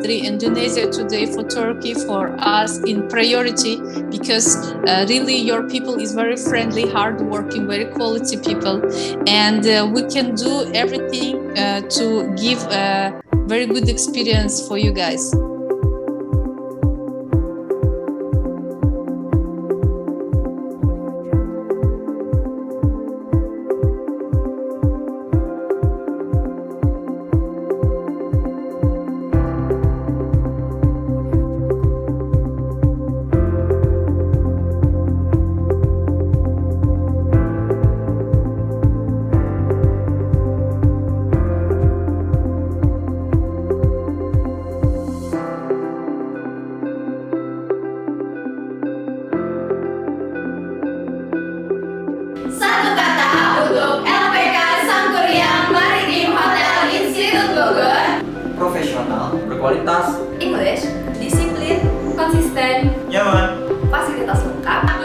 country, Indonesia today, for Turkey, for us in priority, because really your people is very friendly, hardworking, very quality people, and we can do everything to give a very good experience for you guys. Satu kata untuk LPK Sangkuriang Maritim Hotel Institut Bogor. Profesional, berkualitas, English, disiplin, konsisten, nyaman, fasilitas lengkap,